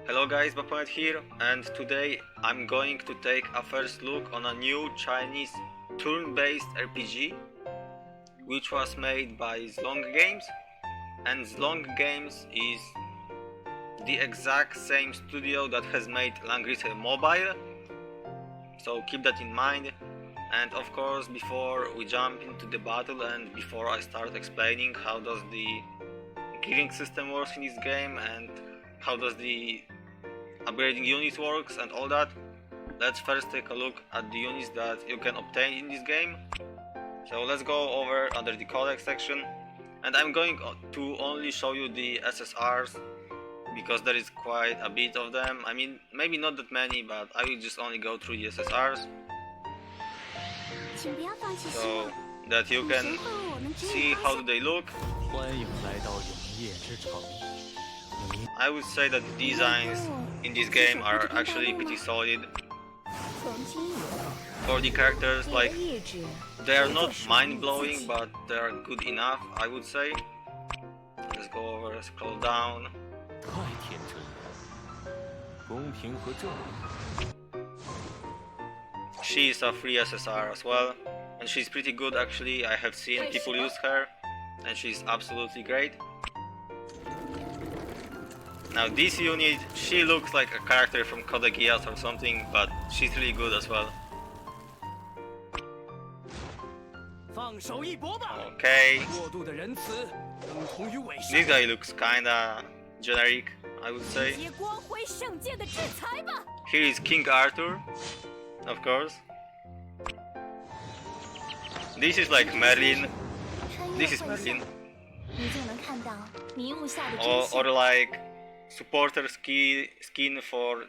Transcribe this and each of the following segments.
Hello guys, Baponet here, and today I'm going to take a first look on a new Chinese turn-based RPG which was made by Zlong Games, and Zlong Games is the exact same studio that has made Langrisser Mobile, so keep that in mind. And of course, before we jump into the battle and before I start explaining how does the gearing system works in this game and how does the upgrading units works and all that, let's first take a look at the units that you can obtain in this game. So let's go over under the codex section, and I'm going to only show you the SSRs because there is quite a bit of them. I mean, maybe not that many, but I will just only go through the SSRs so that you can see how do they look. I would say that the designs in this game are actually pretty solid for the characters. Like, they are not mind-blowing, but they are good enough, I would say. Let's go over, scroll down. She is a free SSR as well, and she's pretty good actually. I have seen people use her, and she's absolutely great. Now this unit, she looks like a character from Code Geass or something, but she's really good as well. Okay. This guy looks kinda generic, I would say. Here is King Arthur, of course. This is like Merlin. This is Merlin. Or like supporter skin for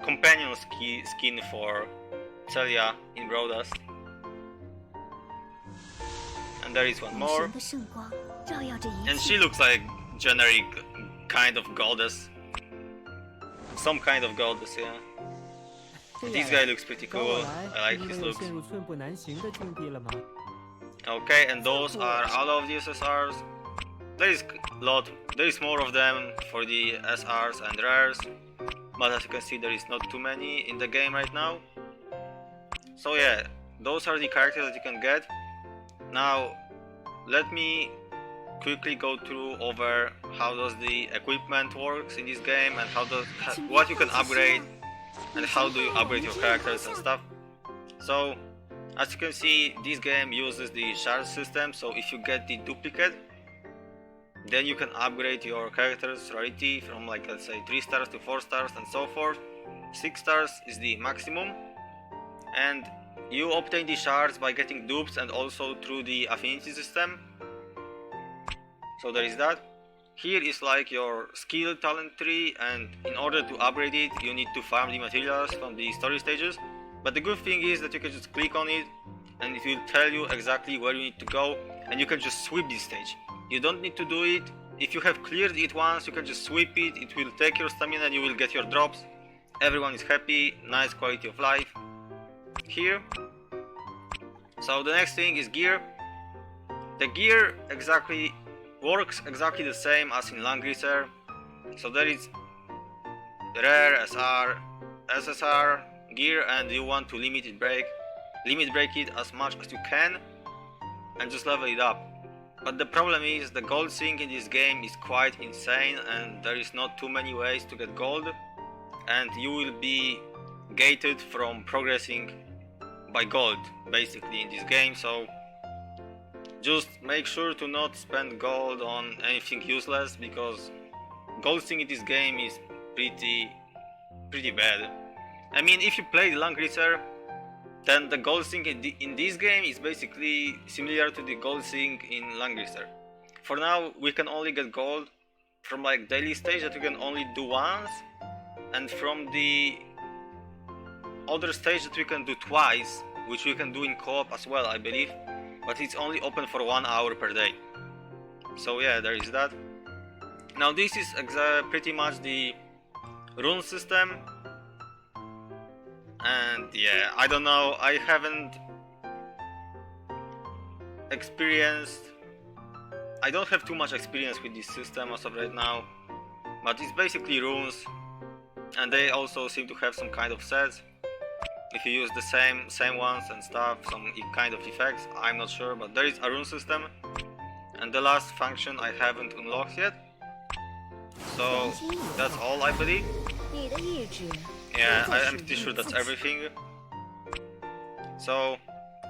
companion skin for Celia in Broadust. And there is one more, and she looks like generic kind of goddess, some kind of goddess, yeah. This guy looks pretty cool. I like his looks. Okay, and those are all of the SSRs. There is more of them for the SRs and rares, but as you can see, there is not too many in the game right now. So yeah, those are the characters that you can get. Now, let me quickly go through over how does the equipment works in this game and what you can upgrade and how do you upgrade your characters and stuff. So, as you can see, this game uses the shard system, so if you get the duplicate, then you can upgrade your character's rarity from, like, let's say 3 stars to 4 stars and so forth. 6 stars is the maximum, and you obtain the shards by getting dupes and also through the affinity system. So there is that. Here is like your skill talent tree, and in order to upgrade it you need to farm the materials from the story stages. But the good thing is that you can just click on it and it will tell you exactly where you need to go, and you can just sweep this stage. You don't need to do it. If you have cleared it once, you can just sweep it. It will take your stamina and you will get your drops. Everyone is happy, nice quality of life here. So the next thing is gear. The gear works exactly the same as in Langrisser. So there is rare, SR, SSR gear, and you want to limit break it as much as you can and just level it up. But the problem is the gold sync in this game is quite insane, and there is not too many ways to get gold, and you will be gated from progressing by gold basically in this game. So just make sure to not spend gold on anything useless, because gold sync in this game is pretty bad. I mean, if you play Langrisser, then the gold sync in this game is basically similar to the gold sync in Langrisser. For now, we can only get gold from like daily stage that we can only do once, and from the other stage that we can do twice, which we can do in co-op as well, I believe, but it's only open for 1 hour per day. So yeah, there is that. Now this is pretty much the rune system. And yeah, I don't know, I haven't experienced I don't have too much experience with this system as of right now, but it's basically runes, and they also seem to have some kind of sets. If you use the same ones and stuff, some kind of effects, I'm not sure, but there is a rune system. And the last function I haven't unlocked yet. So that's all, I believe. Yeah, I am pretty sure that's everything. So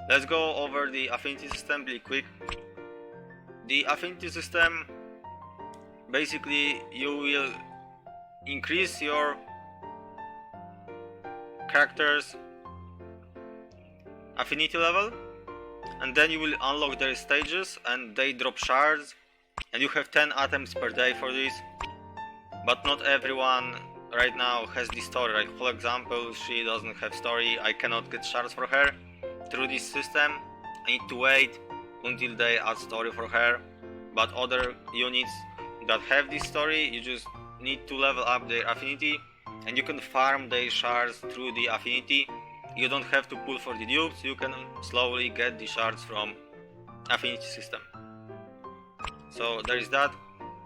let's go over the affinity system really quick. The affinity system, basically you will increase your character's affinity level, and then you will unlock their stages, and they drop shards, and you have 10 attempts per day for this. But not everyone right now has this story. Like, for example, she doesn't have story, I cannot get shards for her through this system. I need to wait until they add story for her. But other units that have this story, you just need to level up their affinity, and you can farm their shards through the affinity. You don't have to pull for the dupes, you can slowly get the shards from affinity system. So there is that.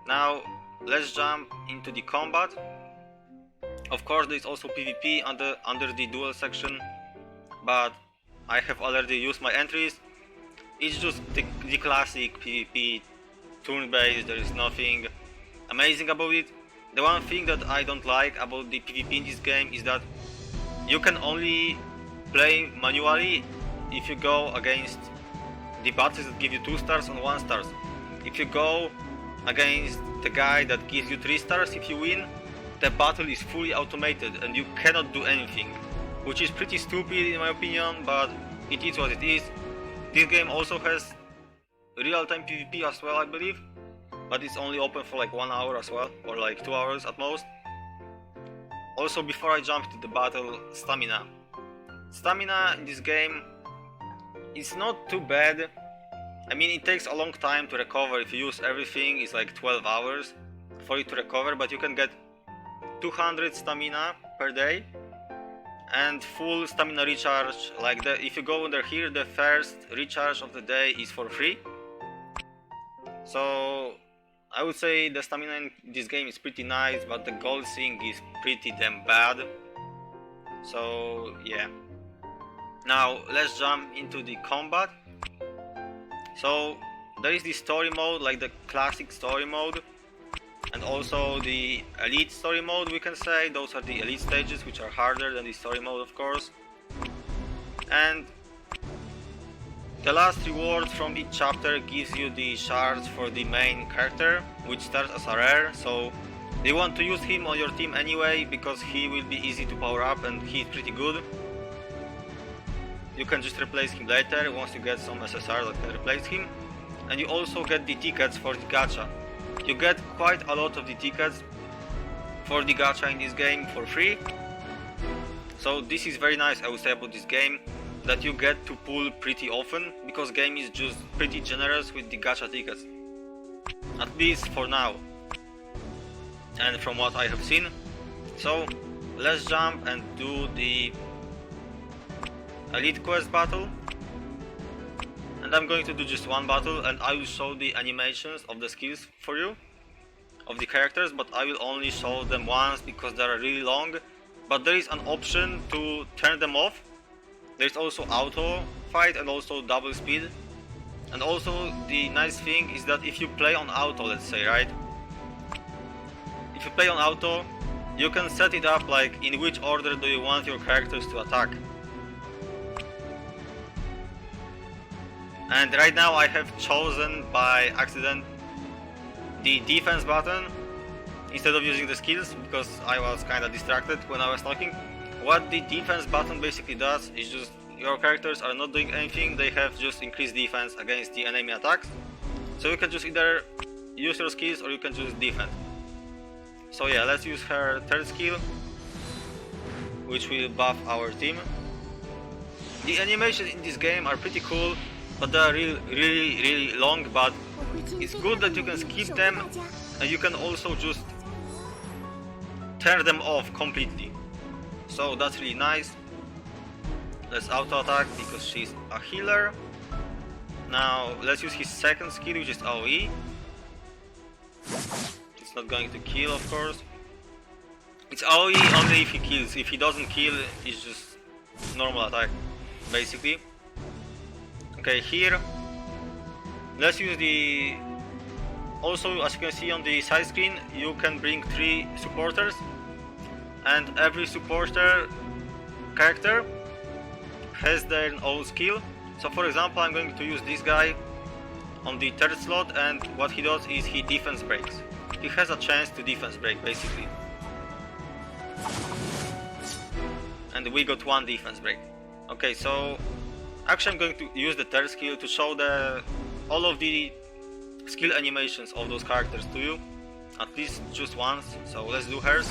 Now let's jump into the combat. Of course there is also PvP under the duel section, but I have already used my entries. It's just the classic PvP, turn-based, there is nothing amazing about it. The one thing that I don't like about the PvP in this game is that you can only play manually if you go against the battles that give you 2 stars and 1 stars. If you go against the guy that gives you 3 stars, if you win, the battle is fully automated and you cannot do anything, which is pretty stupid in my opinion, but it is what it is. This game also has real-time PvP as well, I believe, but it's only open for like 1 hour as well, or like 2 hours at most. Also, before I jump into the battle, stamina. Stamina in this game is not too bad. I mean, it takes a long time to recover. If you use everything, it's like 12 hours for it to recover, but you can get 200 stamina per day and full stamina recharge. Like if you go under here, the first recharge of the day is for free. So I would say the stamina in this game is pretty nice, but the gold thing is pretty damn bad. So yeah. Now let's jump into the combat. So there is the story mode, like the classic story mode, and also the elite story mode, we can say. Those are the elite stages, which are harder than the story mode, of course. And the last reward from each chapter gives you the shards for the main character, which starts as a rare, so you want to use him on your team anyway, because he will be easy to power up and he's pretty good. You can just replace him later once you get some SSR that can replace him. And you also get the tickets for the gacha. You get quite a lot of the tickets for the gacha in this game for free. So this is very nice, I would say, about this game, that you get to pull pretty often, because game is just pretty generous with the gacha tickets. At least for now. And from what I have seen. So let's jump and do the elite quest battle, and I'm going to do just one battle, and I will show the animations of the skills for you of the characters, but I will only show them once because they are really long. But there is an option to turn them off. There's also auto fight and also double speed. And also the nice thing is that if you play on auto, let's say, right, if you play on auto, you can set it up like in which order do you want your characters to attack. And right now I have chosen by accident the defense button instead of using the skills, because I was kinda distracted when I was talking. What the defense button basically does is just your characters are not doing anything, they have just increased defense against the enemy attacks. So you can just either use your skills or you can just defend. So yeah, let's use her third skill, which will buff our team. The animations in this game are pretty cool, but they are really long, but it's good that you can skip them and you can also just turn them off completely. So that's really nice. Let's auto attack because she's a healer. Now let's use his second skill, which is AoE. it's not going to kill, of course. It's AoE only if he kills. If he doesn't kill, it's just normal attack, basically. Okay, here let's use the... Also, as you can see on the side screen, you can bring 3 supporters, and every supporter character has their own skill. So for example, I'm going to use this guy on the 3rd slot, and what he does is he defense breaks. He has a chance to defense break, basically. And we got 1 defense break. Okay, so actually I'm going to use the 3rd skill to show all of the skill animations of those characters to you, at least just once. So let's do hers.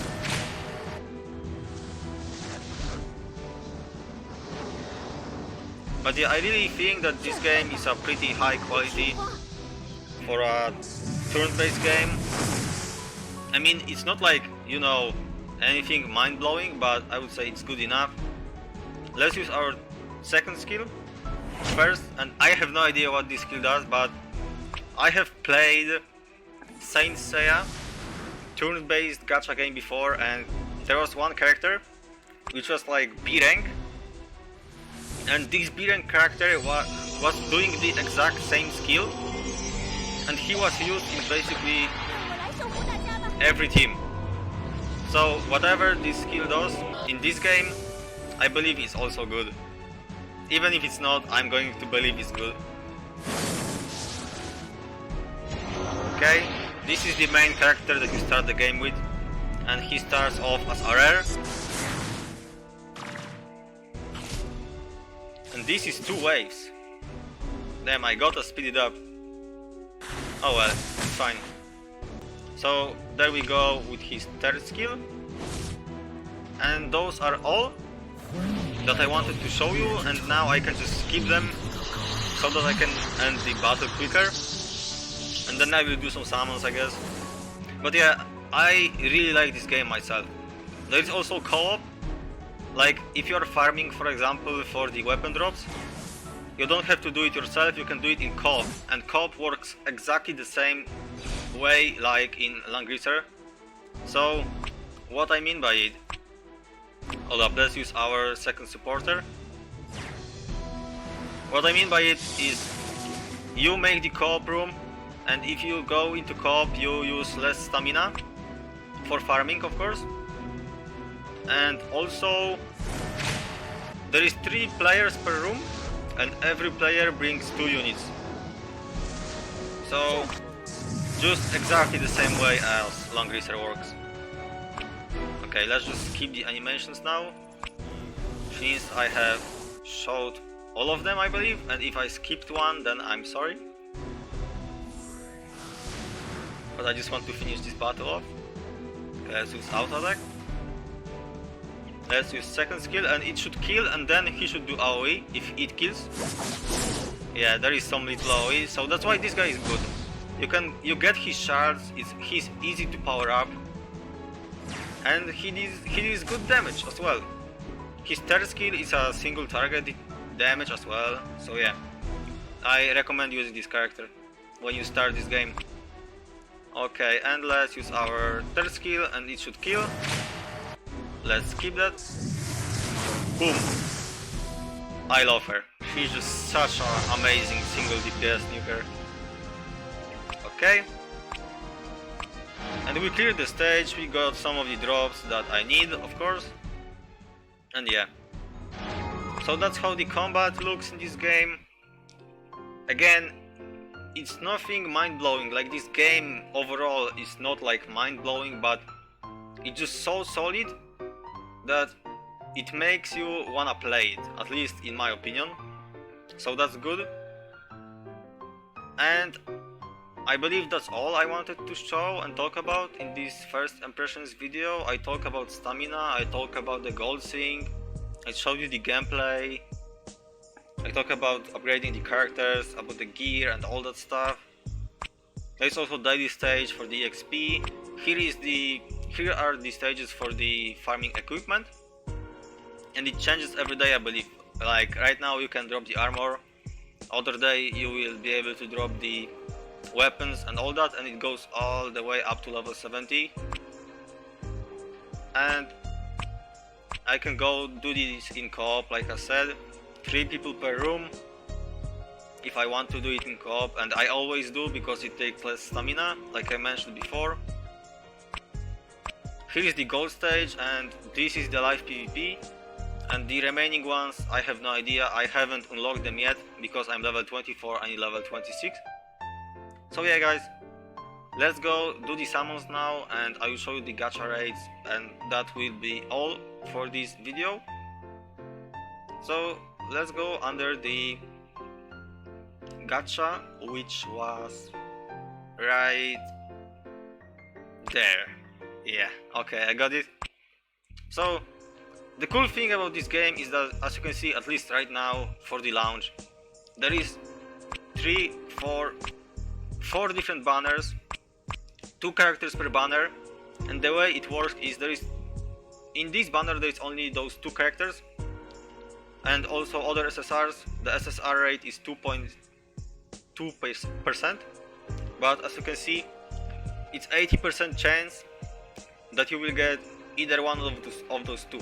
But yeah, I really think that this game is a pretty high quality for a turn-based game. I mean, it's not like, you know, anything mind-blowing, but I would say it's good enough. Let's use our 2nd skill first, and I have no idea what this skill does, but I have played Saint Seiya turn-based gacha game before, and there was one character which was like B rank, and this B rank character was doing the exact same skill, and he was used in basically every team. So whatever this skill does in this game, I believe is also good. Even if it's not, I'm going to believe it's good. Okay, this is the main character that you start the game with, and he starts off as a rare. And this is 2 waves. Damn, I gotta speed it up. Oh well, it's fine. So there we go with his 3rd skill. And those are all that I wanted to show you, and now I can just skip them so that I can end the battle quicker. And then I will do some summons, I guess. But yeah, I really like this game myself. There is also co-op. Like, if you are farming, for example, for the weapon drops, you don't have to do it yourself, you can do it in co-op. And co-op works exactly the same way like in Langrisser. So, what I mean by it... Hold up, let's use our 2nd supporter. What I mean by it is, you make the co-op room, and if you go into co-op, you use less stamina for farming, of course. And also, there is 3 players per room, and every player brings 2 units. So, just exactly the same way as Langrisser works. Okay, let's just skip the animations now, since I have showed all of them, I believe, and if I skipped one, then I'm sorry. But I just want to finish this battle off. Okay, let's use auto attack. Let's use 2nd skill, and it should kill, and then he should do AoE if it kills. Yeah, there is some little AoE, so that's why this guy is good. You get his shards, he's easy to power up, and he deals good damage as well. His 3rd skill is a single target damage as well, so yeah, I recommend using this character when you start this game. Okay, and let's use our 3rd skill, and it should kill. Let's skip that. Boom! I love her. She's just such an amazing single DPS nuker. Okay. And we cleared the stage, we got some of the drops that I need, of course. And yeah. So that's how the combat looks in this game. Again, it's nothing mind-blowing, like this game overall is not like mind-blowing, but it's just so solid that it makes you wanna play it, at least in my opinion. So that's good. And I believe that's all I wanted to show and talk about in this first impressions video. I talk about stamina, I talk about the gold sync, I showed you the gameplay, I talk about upgrading the characters, about the gear and all that stuff. There's also daily stage for the XP. Here are the stages for the farming equipment, and it changes every day, I believe. Like right now you can drop the armor, other day you will be able to drop the weapons and all that, and it goes all the way up to level 70. And I can go do this in co-op, like I said, 3 people per room if I want to do it in co-op, and I always do because it takes less stamina, like I mentioned before. Here is the gold stage, and this is the live PvP, and the remaining ones I have no idea. I haven't unlocked them yet because I'm level 24 and level 26. So yeah guys, let's go do the summons now, and I will show you the gacha raids, and that will be all for this video. So let's go under the gacha, which was right there. Yeah, okay, I got it. So the cool thing about this game is that, as you can see, at least right now for the launch, there is 4 different banners, 2 characters per banner, and the way it works is in this banner there is only those 2 characters, and also other SSRs. The SSR rate is 2.2%, but as you can see, it's 80% chance that you will get either one of those 2.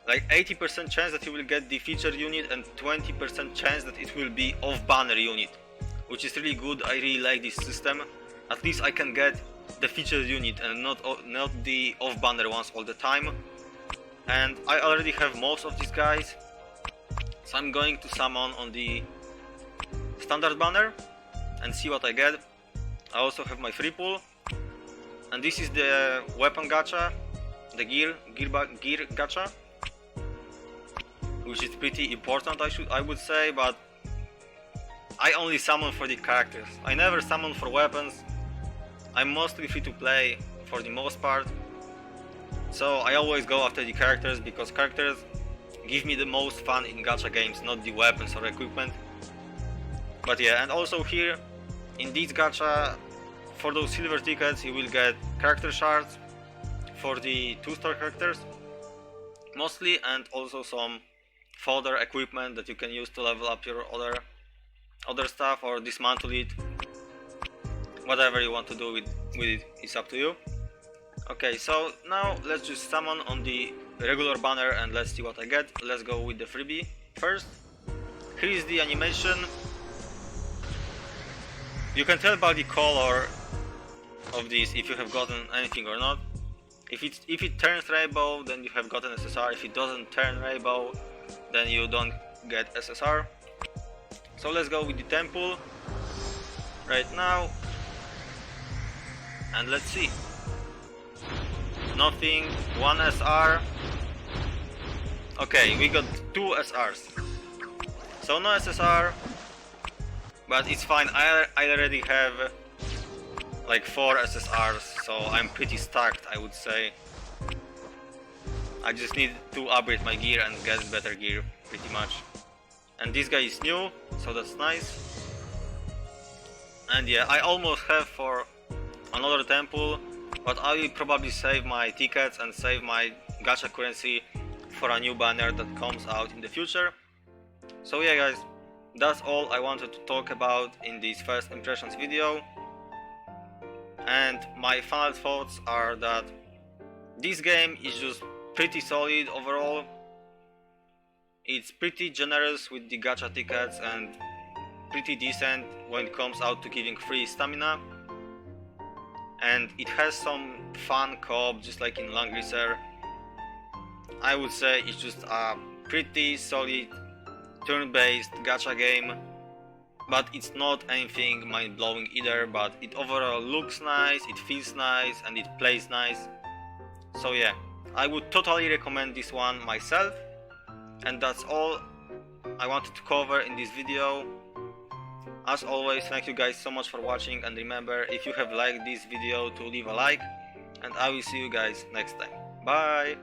Like 80% chance that you will get the featured unit, and 20% chance that it will be off-banner unit, which is really good. I really like this system. At least I can get the featured unit and not the off-banner ones all the time. And I already have most of these guys, so I'm going to summon on the standard banner and see what I get. I also have my free pool, and this is the weapon gacha, the gear gacha, which is pretty important, I would say, but I only summon for the characters. I never summon for weapons. I'm mostly free to play for the most part, so I always go after the characters because characters give me the most fun in gacha games, not the weapons or equipment. But yeah, and also here in this gacha, for those silver tickets you will get character shards for the 2-star characters mostly, and also some fodder equipment that you can use to level up your other stuff or dismantle it. Whatever you want to do with it is up to you. Okay, so now let's just summon on the regular banner and let's see what I get. Let's go with the freebie first. Here is the animation. You can tell by the color of this if you have gotten anything or not. If it turns rainbow, then you have gotten SSR. If it doesn't turn rainbow, then you don't get SSR. So let's go with the temple right now, and let's see. Nothing, 1 SR. Okay, we got 2 SRs. So no SSR, but it's fine. I already have like 4 SSRs, so I'm pretty stacked, I would say. I just need to upgrade my gear and get better gear, pretty much. And this guy is new, so that's nice. And yeah, I almost have for another temple, but I will probably save my tickets and save my gacha currency for a new banner that comes out in the future. So yeah guys, that's all I wanted to talk about in this first impressions video. And my final thoughts are that this game is just pretty solid overall. It's pretty generous with the gacha tickets and pretty decent when it comes out to giving free stamina. And it has some fun co-op, just like in Langrisser. I would say it's just a pretty solid turn-based gacha game, but it's not anything mind-blowing either. But it overall looks nice, it feels nice, and it plays nice. So yeah, I would totally recommend this one myself. And that's all I wanted to cover in this video. As always, thank you guys so much for watching, and remember, if you have liked this video, to leave a like, and I will see you guys next time. Bye!